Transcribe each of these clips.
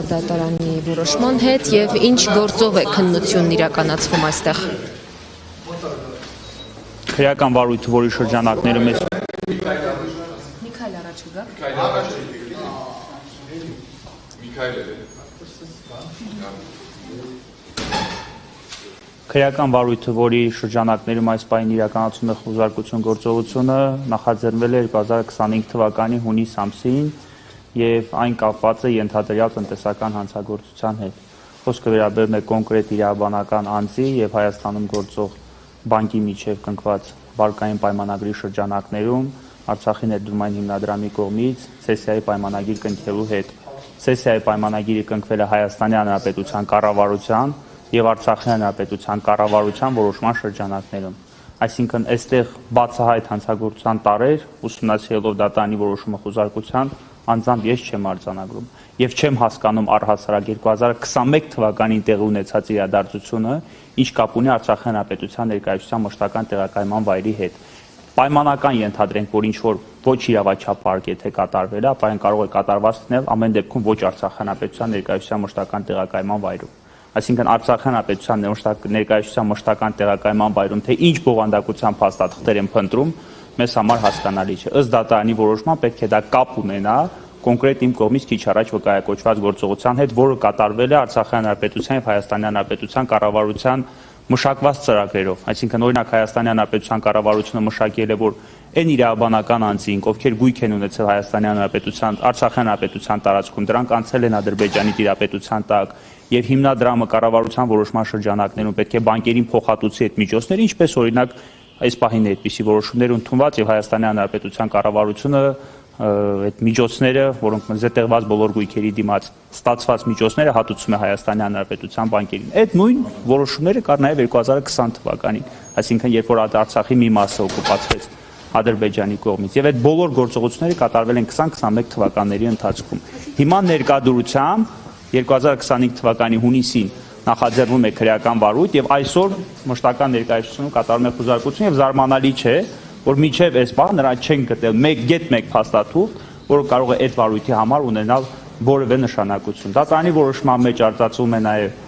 Դատարանի որոշման հետ եւ ինչ գործով է քննությունն իրականացվում այստեղ։ Քրեական վարույթը, որի շրջանակներում է Միքայել առաջ գա։ Քրեական վարույթը, որի շրջանակներում այս պահին իրականացում է խոզարկություն գործողությունը, նախաձեռնվել է 2025 թվականի հունիս ամսին եւ այն կապված է ենթադրյալ տնտեսական հանցագործության հետ։ Խոսքը վերաբերում է կոնկրետ իրավաբանական անձի եւ Հայաստանում գործող բանկի միջև կնքված վարկային պայմանագրի շրջանակներում Արցախի ներդրումային հիմնադրամի կողմից սեսիայի պայմանագիր կնքելու հետ։ Սեսիայի պայմանագիրը կնքվել է Հայաստանի Հանրապետության կառավարության եւ Արցախի Հանրապետության կառավարության որոշման շրջանակներում։ Այսինքն այստեղ բացահայտ հանցագործության տարեր ուսումնասիրելով դատարանի որոշումը խոզարկության անձամբ ես չեմ արձանագրում եւ չեմ հասկանում առհասարակ 2021 թվականին տեղի ունեցած իրադարձությունը ինչ կապ ունի Արցախի Հանրապետության ներկայացության մշտական տեղակայման վայրի հետ։ Պայմանական ենթադրենք, որ ինչ որ ոչ իրավաչափ եթե կատարվել է, ապա այն կարող է կատարված լինել ամեն դեպքում ոչ Արցախի Հանրապետության ներկայացության մշտական տեղակայման վայրում։ Այսինքն Արցախի Հանրապետության ներկայացության մշտական տեղակայման վայրում թե ինչ բովանդակության փաստաթղթեր են փնտրում, մեզ համար հասկանալի չէ։ Ըստ դատարանի որոշման պետք է դա կապ ունենա կոնկրետ իմ կողմից քիչ առաջ վկայակոչված գործողության հետ, որը կատարվել է Արցախի Հանրապետության եւ Հայաստանի Հանրապետության կառավարության մշակված ծրագրերով, այսինքն օրինակ Հայաստանի Հանրապետության կառավարությունը մշակել է, որ այն իրավաբանական անձինք, ովքեր գույք են ունեցել Հայաստանի Հանրապետության, Արցախի Հանրապետության տարածքում, դրանք անցել են Ադրբեջանի տիրապետության տակ եւ հիմնադրամը կառավարության որոշման շրջանակներում պետք է բանկերին փոխհատուցի այդ միջոցները, ինչպես օրինակ այս պահին այդպիսի որոշումներ ընդունված եւ Հայաստանի Հանրապետության կառավարությունը այդ միջոցները, որոնք զետեղված բոլոր գույքերի դիմաց ստացված միջոցները հատուցում է Հայաստանի Հանրապետության բանկերին։ Այդ նույն որոշումները կար նաև 2020 թվականին, այսինքն երբ որ Արցախի մի մասը օկուպացվեց Ադրբեջանի կողմից, եւ այդ բոլոր գործողությունները կատարվել են 2021 թվականների ընթացքում։ Հիմա ներկայությամբ 2025 թվականի հունիսին նախաձեռնվում է քրեական վարույթ եւ այսօր մշտական ներկայացությունում կատարվում է խոզարկություն եւ զարմանալի չէ, որ միջև այս բանը նրան չեն գտել մեկ փաստաթուղթ, որը կարող է այդ վարույթի համար ունենալ որևէ նշանակություն։ Դատարանի որոշման մեջ արձակվում է նաև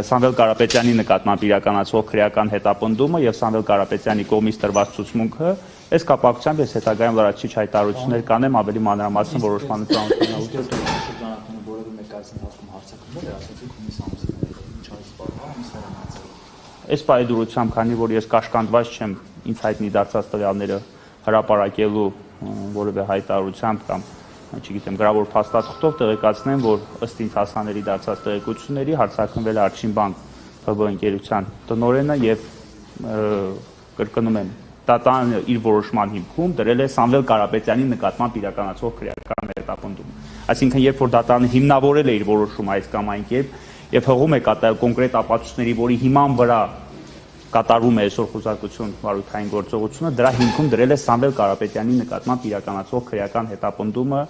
Սամվել Կարապետյանի նկատմամբ իրականացվող քրեական հետապնդումը եւ Սամվել Կարապետյանի կողմից տրված ցուցմունքը։ Այս կապակցությամբ ես հետագայում լրացուցիչ հայտարարություններ կանեմ ավելի մանրամասն որոշման Այս պայդուրությամբ, քանի որ ես կաշկանդված չեմ ինձ հայտնի դարձած տվյալները հրապարակելու որևէ հայտարարությամբ կամ չգիտեմ գրավոր փաստաթղթով տեղեկացնեմ, որ ըստ ինձ հասանելի դարձած տեղեկությունների հարձակվել է Արչին բանկ ՓԲ ընկերության տնօրենը եւ կրկնում եմ դատարանը իր որոշման հիմքում դրել է Սամվել Կարապետյանի նկատմամբ իրականացվող քրեական հետապնդում։ Այսինքն երբ որ դատարանը հիմնավորել է իր որոշումը այս կամ այն կերպ եւ հղում է կատարել կոնկրետ ապացույցների, որի հիման վրա կատարվում է այսօր խոզարկություն վարույթային գործողությունը, դրա հիմքում դրել է Սամվել Կարապետյանի նկատմամբ իրականացվող քրեական հետապնդումը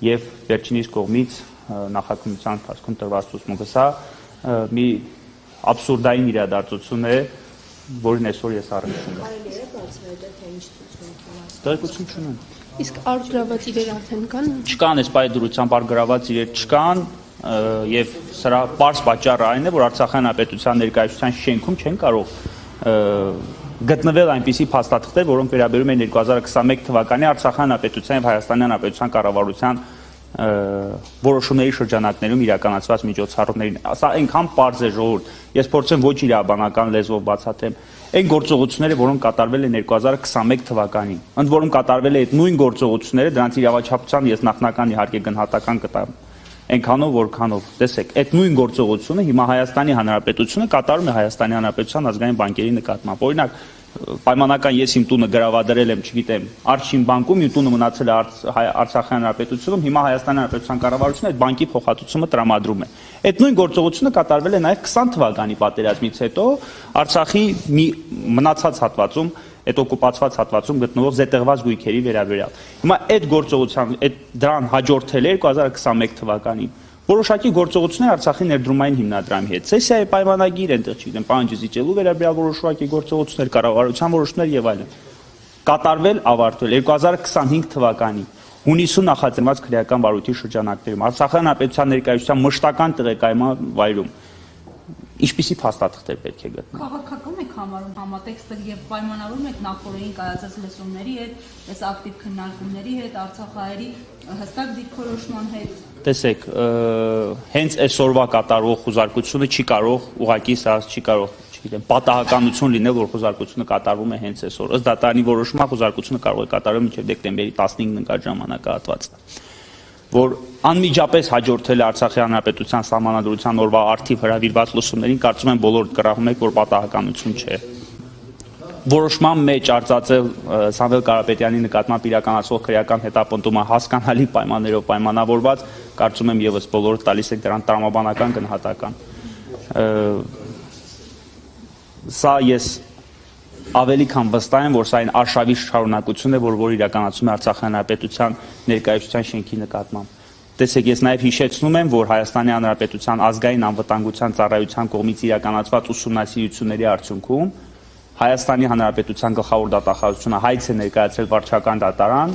եւ վերջինիս կողմից նախաքննության ընթացքում տրված ցուցմունքը։ Սա մի աբսուրդային իրադարձություն է, որին այսօր ես առնչվում եմ։ Տեղեկություն չունեմ։ Իսկ արգրաված իրեր արդեն կան։ Չկան, այս պայդրությամբ արգրաված իրեր չկան եւ սրա պարզ պատճառը այն է, որ Արցախի Հանրապետության ներկայացության շենքում չեն կարող գտնվել այնպիսի փաստաթղթեր, որոնք վերաբերում են 2021 թվականի Արցախի Հանրապետության եւ Հայաստանի Հանրապետության կառավարության որոշումների շրջանակներում իրականացված միջոցառումներին։ Սա այնքան պարզ է ժողովուրդ։ Ես փորձեմ ոչ իրավաբանական լեզվով բացատրեմ այն գործողությունները, որոնք կատարվել են 2021 թվականին։ Ընդ որում կատարվել է այդ նույն գործողությունները, դրանց իրավաչափության ես նախնական իհարկե գնահատական կտամ այնքանով որքանով։ Տեսեք, այդ նույն գործողությունը հիմա Հայաստանի Հանրապետությունը կատարում է Հայաստանի Հանրապետության ազգային բանկերի նկատմամբ։ Օրինակ, պայմանական ես իմ տունը գրավադրել եմ, չգիտեմ, Արչին բանկում, իմ տունը մնացել է Արցախի Հանրապետությունում, հիմա Հայաստանի Հանրապետության կառավարությունը այդ բանկի փոխհատուցումը տրամադրում է։ Այդ նույն գործողությունը կատարվել է նաև 20 թվականի պատերազմից հետո Արցախի մի մնացած հատվածում, այդ օկուպացված հատվածում գտնվող զետեղված գույքերի վերաբերյալ։ Հիմա այդ գործողության, դրան հաջորդել է 2021 թվականին Որոշակի գործողություններ Արցախի ներդրումային հիմնադրամի հետ, սեսիայի պայմանագիր, այնտեղ չգիտեմ, պահանջի զիջելու վերաբերյալ որոշակի գործողություններ, կառավարության որոշումներ եւ այլն։ Կատարվել, ավարտվել 2025 թվականի հունիսում նախաձեռնված քրեական վարույթի շրջանակներում Արցախյան հանրապետության ներկայացության մշտական տեղեկայման վայրում ինչպիսի փաստաթղթեր պետք է գտնեն։ Քաղաքական եք համարում համատեքստը եւ պայմանավորում եք նախորդին կայացած լսումների հետ, այս ակտիվ քննարկումների հետ, արցախահայերի հստակ դիրքորոշման հետ։ Տեսեք, հենց այսօրվա կատարվող խուզարկությունը չի կարող ուղղակի սա չի կարող, չգիտեմ, պատահականություն լինել, որ խուզարկությունը կատարվում է հենց այսօր։ Ըստ դատարանի որոշման խուզարկությունը կարող է կատարվել մինչև դեկտեմբերի 15-ն ընկած ժամանակահատվածը, որ անմիջապես հաջորդել է Արցախի հանրապետության սահմանադրության օրվա արդիվ հրավիրված լսումներին, կարծում եմ բոլորդ կռահում եք, որ պատահականություն չէ։ Որոշման մեջ արձածել Սամվել Կարապետյանի նկատմամբ իրականացվող քրեական հետապնդումը հասկանալի պայմաններով պայմանավորված, կարծում եմ եւս բոլորը տալիս եք դրան տրամաբանական գնահատական։ Սա ես ավելի քան վստահ եմ, որ սա այն արշավի շարունակություն է, որ իրականացում է Արցախի հանրապետության ներկայացության շենքի նկատմամբ։ Տեսեք, ես նաև հիշեցնում եմ, որ Հայաստանի հանրապետության ազգային անվտանգության ծառայության կողմից իրականացված ուսումնասիրությունների արդյունքում Հայաստանի հանրապետության գլխավոր դատախազությունը հայց է ներկայացրել վարչական դատարան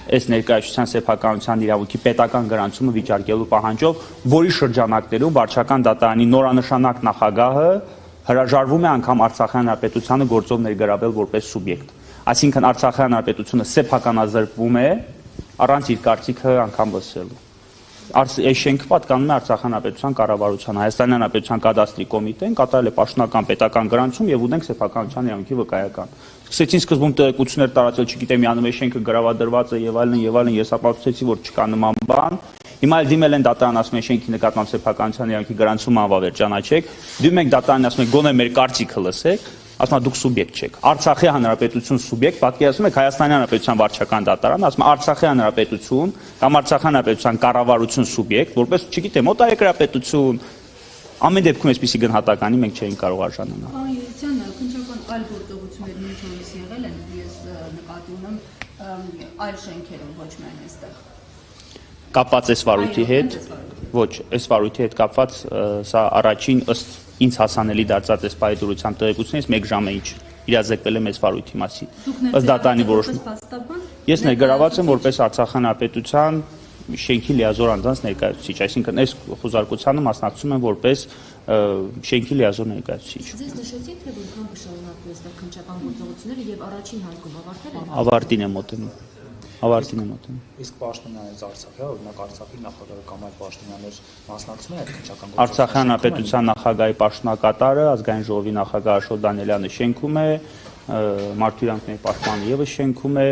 այս ներկայացության սեփականության իրավունքի պետական գրանցումը վիճարկելու պահանջով, որի շրջանակներում վարչական դատարանի նորանշանակ նախագահը հրաժարվում է անգամ Արցախի հանրապետությանը գործով ներգրավել որպես սուբյեկտ։ Այսինքն Արցախի հանրապետությունը սեփականազրկվում է առանց իր կարծիքը անգամ լսելու։ Այս շենքը պատկանում է Արցախի հանրապետության կառավարության, Հայաստանի հանրապետության կադաստրի կոմիտեն կատարել է պաշտոնական պետական գրանցում եւ ունենք սեփականության իրավունքի վկայական։ Սկսեցին սկզբում տեղեկություններ տարածել, չգիտեմ, յանում է շենքը գրավադրված է եւ այլն, ես ապացուցեցի, որ չկա նման բան։ Հիմա էլ դիմել են դատարան, ասում են շենքի նկատմամբ սեփականության իրավունքի գրանցումը անվավեր ճանաչեք։ Դիմում եք դատարանին, ասում եք գոնե մեր կարծիքը լսեք, ասում դուք սուբյեկտ չեք։ Արցախի հանրապետություն սուբյեկտ, պատկերացնում եք Հայաստանի հանրապետության վարչական դատարան, ասում Արցախի հանրապետություն կամ Արցախի հանրապետության կառավարություն սուբյեկտ, որպես, չգիտեմ, օտարերկրապետություն, ամեն դեպքում այսպիսի գնահատականի մենք չէինք կարող արժանանալ։ Պարոն քննչական այլ գործողություններ մինչ օրս եղել են, ես նկատի ունեմ այլ շենքերում, ոչ միայն այստեղ։ Կապված այս վարույթի հետ, ոչ, այս վարույթի հետ կապված, սա առաջին ըստ ինձ հասանելի դարձած այս պայդուրության տեղեկությունից 1 ժամ է ինչ իրազեկվել եմ այս վարույթի մասին։ Ըստ դատարանի որոշման։ Ես ներգրաված եմ որպես Արցախի հանրապետության շենքի լիազոր անձանց ներկայացուցիչ, այսինքն այս խոզարկությանը մասնակցում եմ որպես շենքի լիազոր ներկայացուցիչ։ Ձեզ նշեցին, թե որքան կշարունակվի այստեղ քննչական գործողությունները եւ առաջին հարկում ավարտվել են։ Ավարտին եմ մոտենում։ Իսկ պաշտոնյաներից Արցախի, օրինակ Արցախի նախագահը կամ այլ պաշտոնյաներ մասնակցում են այդ քննչական Արցախի հանրապետության նախագահի պաշտոնակատարը, ազգային ժողովի նախագահ Աշոտ Դանիելյանը շենքում է, Մարդու իրավունքների պաշտպանը եւս շենքում է,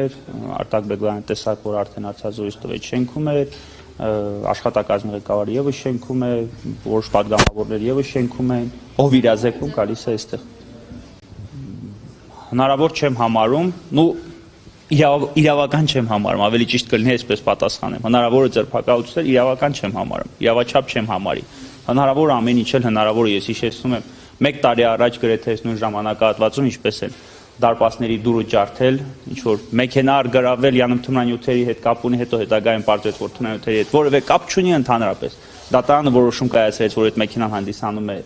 Արտակ Բեգլյանը տեսակ, որ արդեն արցազորից տվեց շենքում է, աշխատակազմի ղեկավարը եւս շենքում է, որոշ պատգամավորներ եւս շենքում են, ով իրազեկվում գալիս է այստեղ։ Հնարավոր չեմ համարում, իրավական չեմ համարում, ավելի ճիշտ կլինի այսպես պատասխանեմ։ Հնարավոր է ձերբակալություններ, իրավական չեմ համարում, իրավաչափ չեմ համարի։ Հնարավոր ամեն ինչ էլ հնարավոր է, ես հիշեցնում եմ 1 տարի առաջ գրեթե այս նույն ժամանակահատվածում ինչպես են դարպասների դուրը ջարդել, ինչ որ մեքենա արգրավել Յանում թմրանյութերի հետ կապ ունի, հետո հետագայում պարզվեց, որ թմրանյութերի հետ որևէ կապ չունի ընդհանրապես։ Դատարանը որոշում կայացրեց, որ այդ մեքենան հանդիսանում է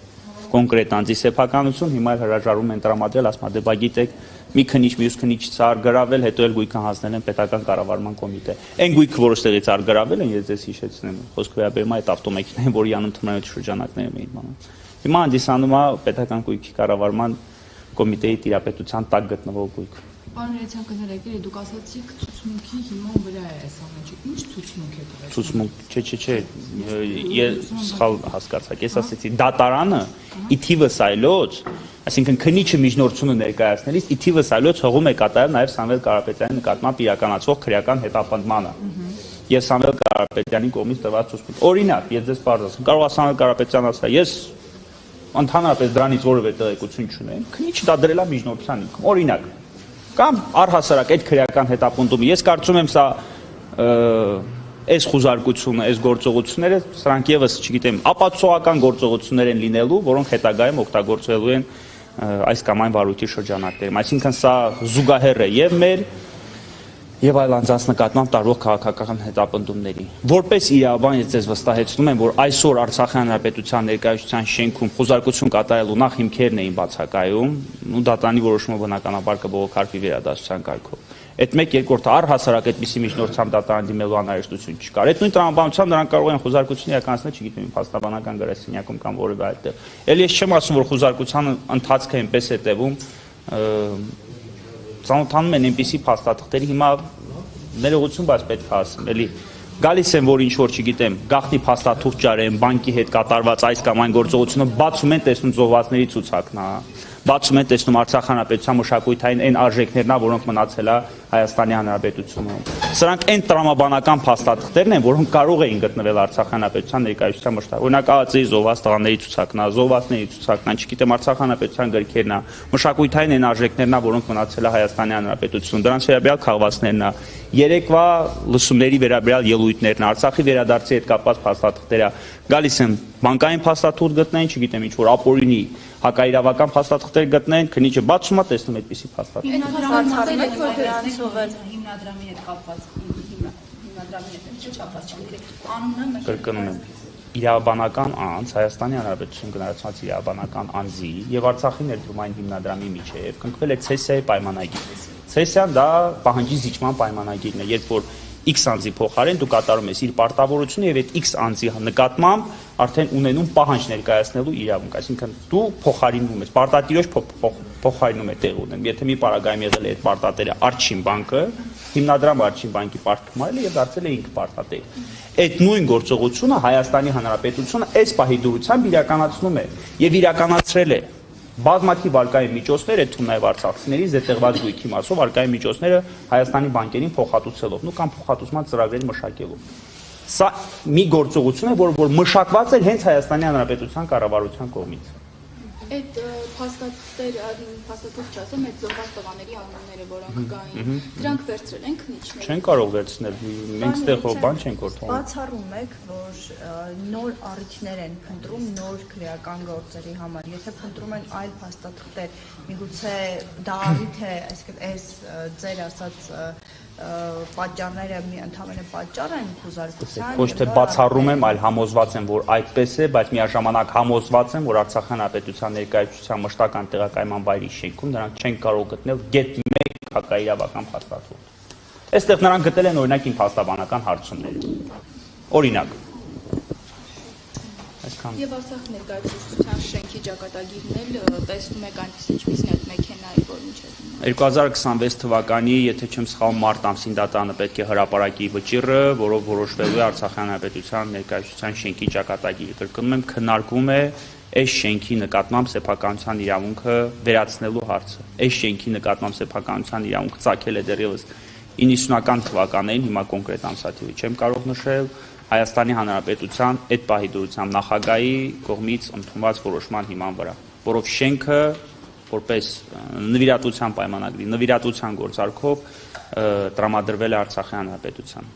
կոնկրետ անձի սեփականություն, հիմա էլ հրաժարվում են տրամադրել, ասում դե բա գիտեք, մի քնիչ, մյուս քնիչից արգրավել, հետո էլ գույքը հանձնել են պետական կառավարման կոմիտե։ Այն գույքը, որ ստեղից արգրավել են, ես ձեզ հիշեցնեմ, խոսքը վերաբերում է այդ ավտոմեքենային, որի Յանում թմրանյութի շրջանակներում էին մանում։ Հիմա հանդիսանում է պետական գույքի կառավարման կոմիտեի տիրապետության տակ գտնվող գույք։ Պարոն Երեցյան, կներեկել դուք ասացիք ցուցմունքի հիման վրա է այս ամենը։ Ինչ ցուցմունք է դա։ Ցուցմունք, չէ, ես սխալ հասկացաք, ես ասեցի դատարանը ի թիվս այլոց, այսինքն քննիչը միջնորդությունը ներկայացնելիս ի թիվս այլոց հողում է կատարել նաև Սամվել Կարապետյանի նկատմամբ իրականացվող քրեական հետապնդմանը։ Ես Սամվել Կարապետյանի կողմից տված ցուցմունք։ Օրինակ, ես ձեզ բարձրացնում, կարող է Սամվել Կարապետյանը ասել, ես ընդհանրապես դրանից որևէ տեղեկություն չունեմ, քննիչը դա դրել է միջնորդության հիմքում։ Օրինակ, կամ առհասարակ այդ քրեական հետապնդումը, ես կարծում եմ սա այս խուզարկությունը, այս գործողությունները, սրանք եւս, չգիտեմ, ապացուցողական գործողություններ են լինելու, որոնք հետագայում օգտագործվելու են այս կամ այն վարույթի շրջանակներում։ Այսինքն սա զուգահեռ է եւ մեր եւ այլ անձանց նկատմամբ տարվող քաղաքական հետապնդումների։ Որպես իրավաբան ես ձեզ վստահեցնում եմ, որ այսօր Արցախի Հանրապետության ներկայացության շենքում խոզարկություն կատարելու նախ հիմքերն էին բացակայում, ու դատանի որոշումը բնականաբար կբողոքարկվի վերադասության կարգով։ Այդ մեկ-երկրորդը առհասարակ այդպիսի միջնորդությամբ դատարան դիմելու անհրաժեշտություն չկար։ Այդ նույն տրամաբանությամբ նրանք կարող են խոզարկություն իրականացնել, չգիտեմ, փաստաբանական գրասենյակում կամ որևէ այդտեղ։ Էլ ես չեմ ասում, որ խոզարկության ընթացքը այնպես է տևում, ծանոթանում են այնպիսի փաստաթղթերի, հիմա ներողություն, բայց պետք է ասեմ, էլի գալիս են, որ ինչ որ չգիտեմ, գաղտնի փաստաթուղթ ճարեն, բանկի հետ կատարված այս կամ այն գործողությունը, բացում են, տեսնում զոհվածների ցուցակն է, բացում են, տեսնում Արցախ հանրապետության մշակութային այն արժեքներն է, որոնք մնացել է Հայաստանի Հանրապետությունում։ Սրանք այն տրամաբանական փաստաթղթերն են, որոնք կարող էին գտնվել Արցախ հանրապետության ներկայացության մշտակ։ Օրինակ ԱԱԾ-ի զոհված տղաների ցուցակն է, զոհվածների ցուցակն է, չգիտեմ, Արցախ հանրապետության գրքերն է, մշակութային այն արժեքներն է, որոնք մնացել է Հայաստանի Հանրապետությունում։ Դրանց վերաբերյալ քաղաքացիներն է, երեկվա լսումների վերաբերյալ ելույթներն, Արցախի վերադարձի հետ կապված փաստաթղթերը, գալիս են բանկային փաստաթուղթ գտնեն, չգիտեմ ինչ որ ապօրինի հակաիրավական փաստաթղթեր գտնեն, քննիչը բացում է, տեսնում այդպիսի փաստաթղթ։ Հիմնադրամի հետ կապված հիմնադրամի հետ չափած չգիտեք, անունը կրկնում եմ, իրավաբանական անձ, Հայաստանի Հանրապետություն գնահատված իրավաբանական անձի եւ Արցախի ներդրումային հիմնադրամի միջեւ կնքվել է ցեսիայի պայմանագիր։ Ցեսիան դա պահանջի զիջման պայմանագիրն է, երբ որ X անձի փոխարեն դու կատարում ես իր պարտավորությունը եւ այդ X անձի նկատմամբ արդեն ունենում պահանջ ներկայացնելու իրավունք, այսինքն դու փոխարինում ես, պարտատիրոջ փոխարինում է տեղ ունեն։ Եթե մի պարագայում եղել է այդ պարտատերը Արչին բանկը, հիմնադրամ Արչին բանկի պարտքում արել է եւ դարձել է ինքը պարտատեր։ Այդ նույն գործողությունը Հայաստանի Հանրապետությունը այս պահի դուրսությամբ իրականացնում է եւ իրականացրել է բազմաթիվ արկային միջոցներ, այդ թվում նաև արցախցիների զետեղված գույքի մասով արկային միջոցները Հայաստանի բանկերին փոխհատուցելով, կամ փոխհատուցման ծրագրեր մշակելով։ Սա մի գործողություն է, որ մշակված էր հենց Հայաստանի Հանրապետության կառավարության կողմից։ Այդ փաստաթուղթ չասեմ, այդ զոհված տղաների անունները, որոնք կային, դրանք վերցրել են քննիչները։ Չեն կարող վերցնել, մենք ստեղով բան չենք որդում։ Բացառում եք, որ նոր առիթներ են փնտրում նոր քրեական գործերի համար, եթե փնտրում են այլ փաստաթղթեր, միգուցե դա առիթ է, այսինքն այս ձեր ասած պատճառները ընդհանրապես պատճառ են խոզարկության։ Ոչ թե բացառում եմ, այլ համոզված եմ, որ այդպես է, բայց միաժամանակ համոզված եմ, որ Արցախի Հանրապետության ներկայացության մշտական տեղակայման վայրի շենքում նրանք չեն կարող գտնել գեթ 1 հակաիրավական փաստաթուղթ։ Այստեղ նրանք գտել են օրինակ իմ փաստաբանական հարցումներ։ Օրինակ Եվ Արցախ ներկայացության շենքի ճակատագիրն էլ տեսնում եք այնպես ինչպիսին այդ մեքենայի, որ ինչեր։ 2026 թվականի, եթե չեմ սխալվում, մարտ ամսին դատարանը պետք է հրապարակի վճիռը, որով որոշվելու է Արցախի Հանրապետության ներկայացության շենքի ճակատագիրը։ Կրկնում եմ, քննարկվում է այս շենքի նկատմամբ սեփականության իրավունքը վերացնելու հարցը։ Այս շենքի նկատմամբ սեփականության իրավունքը ծագել է դեռևս 90-ական թվականներին, հիմա կոնկրետ ամսաթիվը չեմ կարող նշել, Հայաստանի Հանրապետության այդ պահի դրությամբ նախագահի կողմից ընդունված որոշման հիման վրա, որով շենքը որպես նվիրատվության պայմանագրի, նվիրատվության գործարքով տրամադրվել է Արցախի Հանրապետության։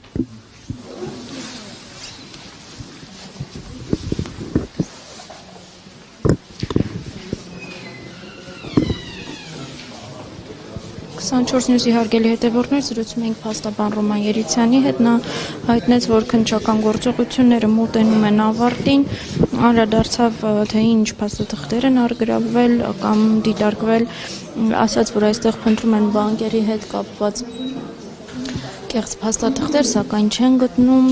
Նյուզի հարգելի հետևորդներ, զրուցում ենք փաստաբան Ռոման Երիցյանի հետ, նա հայտնեց, որ քննչական գործողությունները մոտենում են ավարտին, անդրադարձավ, թե ինչ փաստաթղթեր են առգրավվել կամ դիտարկվել, ասաց, որ այստեղ փնտրում են բանկերի հետ կապված կեղծ փաստաթղթեր, սակայն չեն գտնում։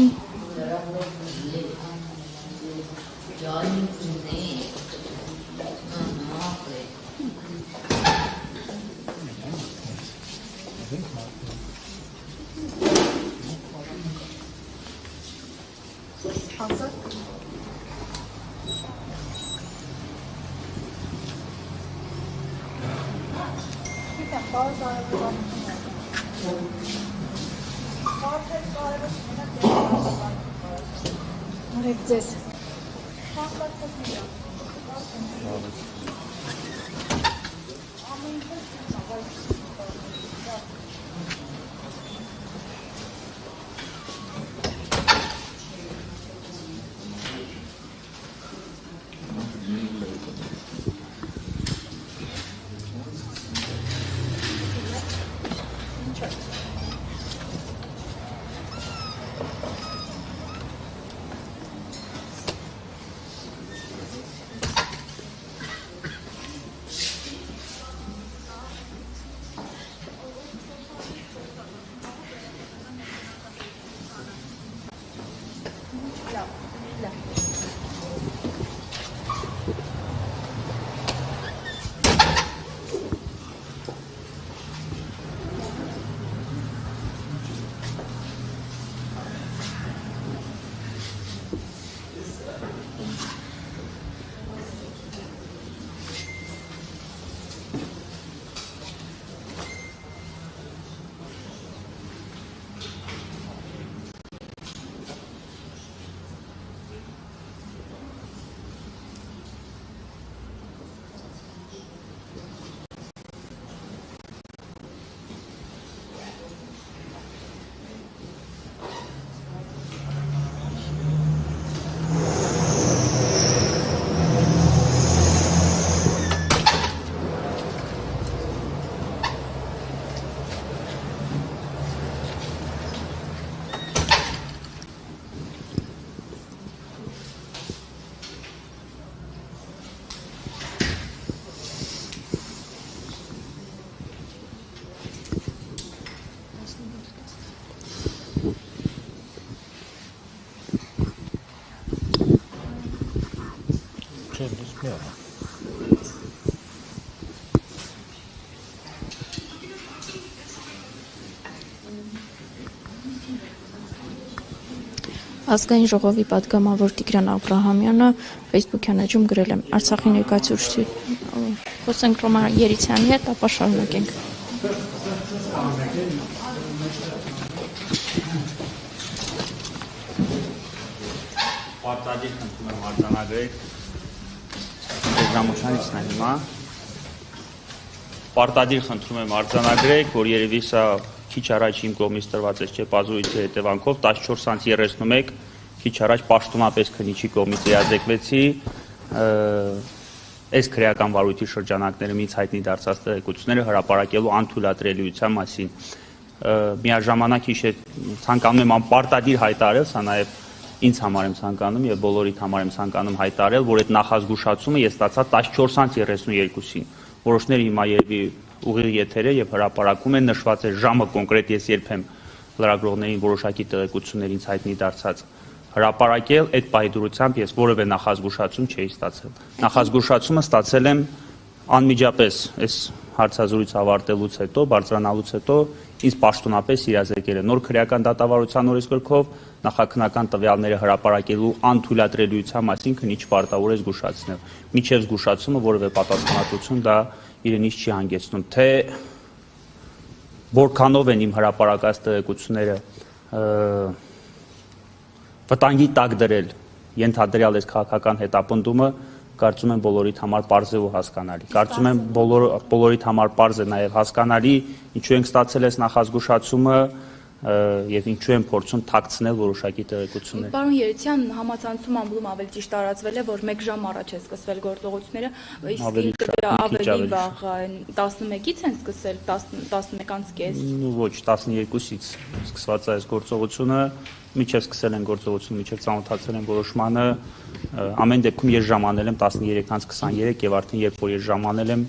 Ազգային ժողովի պատգամավոր Տիգրան Աբրահամյանը Facebook-յան էջում գրել է Արցախի ներկայացուցիչ խոսենք Ռոման Երիցյանի հետ, ապա շարունակենք։ Պարտադիր խնդրում եմ արձանագրեք Տեխնամուշանից նա հիմա Պարտադիր խնդրում եմ արձանագրեք, որ երևի սա քիչ առաջ իմ կողմից տրված չէ պազուրիցի հետևանքով 14:31 քիչ առաջ պաշտոնապես քննիչի կողմից էազեկվեցի այս քրեական վարույթի շրջանակներում ինձ հայտնի դարձած տեղեկությունները հրապարակելու անթույլատրելիության մասին միաժամանակ ցանկանում եմ անպարտադիր հայտարարել, սա նաև ինձ համար եմ ցանկանում եւ բոլորիդ համար եմ ցանկանում հայտարարել, որ այդ նախազգուշացումը ես ստացա 14:32-ին։ Որոշները հիմա երևի ուղիղ եթերը եւ հրապարակում են նշված է ժամը կոնկրետ ես երբեմ լրագրողներին որոշակի տեղեկություններ ինձ հայտնի դարձած հրապարակել այդ պայդրությամբ ես որևէ նախազգուշացում չէի ստացել։ Նախազգուշացումը ստացել եմ անմիջապես այս հարցազրույց ավարտելուց հետո, բարձրանալուց հետո ինձ պաշտոնապես իրազեկել է նոր քրեական դատավարության օրենսգրքով նախաքննական տվյալները հրապարակելու անթույլատրելիության մասին քննիչ պարտավոր է զգուշացնել։ Միջև զգուշացումը որևէ պատասխանատվություն դա իրենից չի հանգեցնում, թե որքանով են իմ հրապարակած տեղեկությունները վտանգի տակ դրել ենթադրյալ այս քաղաքական հետապնդումը կարծում եմ բոլորիդ համար պարզ է ու հասկանալի։ Կարծում եմ բոլորիդ համար պարզ է նաև հասկանալի, ինչու ենք ստացել այս նախազգուշացումը եւ ինչու են փորձում թաքցնել որոշակի տեղեկություններ։ Պարոն Երիցյան, համացանցում ամբողջ ավելի ճիշտ տարածվել է, որ 1 ժամ առաջ է սկսվել գործողությունները, իսկ ավելի վաղ 11-ից են սկսել 11:30։ Ոչ, 12-ից սկսված է այս գործողությունը, միջև սկսել են գործողությունը, միջև ծանոթացել են որոշմանը, ամեն դեպքում ես ժամանել եմ 13:23 եւ արդեն երբ որ ես ժամանել եմ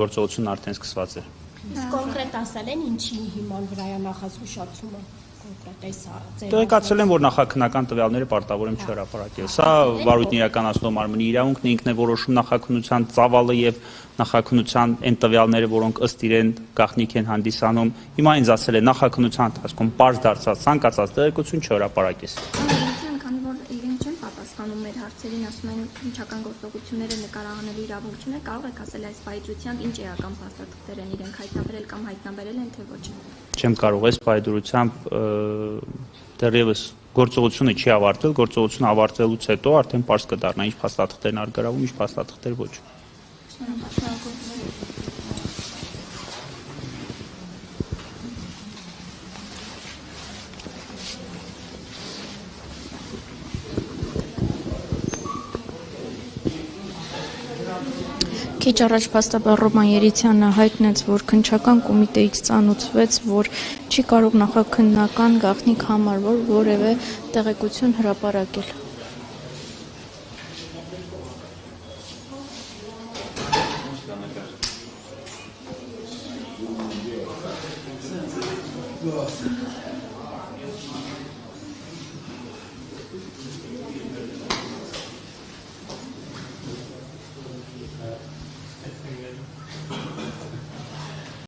գործողությունն արդեն սկսված էր։ Կոնկրետ ասել են ինչի հիման վրա է նախազգուշացումը կոնկրետ էսա տեղեկացել են, որ նախաքննական տվյալները պարտավոր եմ չհրապարակել։ Սա վարույթն իրականացնող մարմնի իրավունքն ինքն է որոշում նախաքննության ծավալը եւ նախաքննության այն տվյալները, որոնք ըստ իրեն գաղտնիք են հանդիսանում։ Հիմա ինձ ասել է նախաքննության ընթացքում պարզ դարձած ցանկացած տեղեկություն չհրապարակես։ Մեր հարցերին ասում են քննչական գործողությունները նկարահանելու իրավունք չունեն, կարող եք ասել այս պայծրությամբ ինչ էական փաստաթղթեր են իրենք հայտնաբերել կամ հայտնաբերել են թե ոչ։ Չեմ կարող այս պայծրությամբ դեռևս գործողությունը չի ավարտվել, գործողությունը ավարտելուց հետո արդեն պարզ կդառնա ինչ փաստաթղթեր են արգելվում, ինչ փաստաթղթեր ոչ։ Քիչ առաջ փաստաբան Ռոման Երիցյանը հայտնեց, որ քննչական կոմիտեից ծանոթվեց, որ չի կարող նախաքննական գաղտնիք համարվող որևէ տեղեկություն հրապարակել։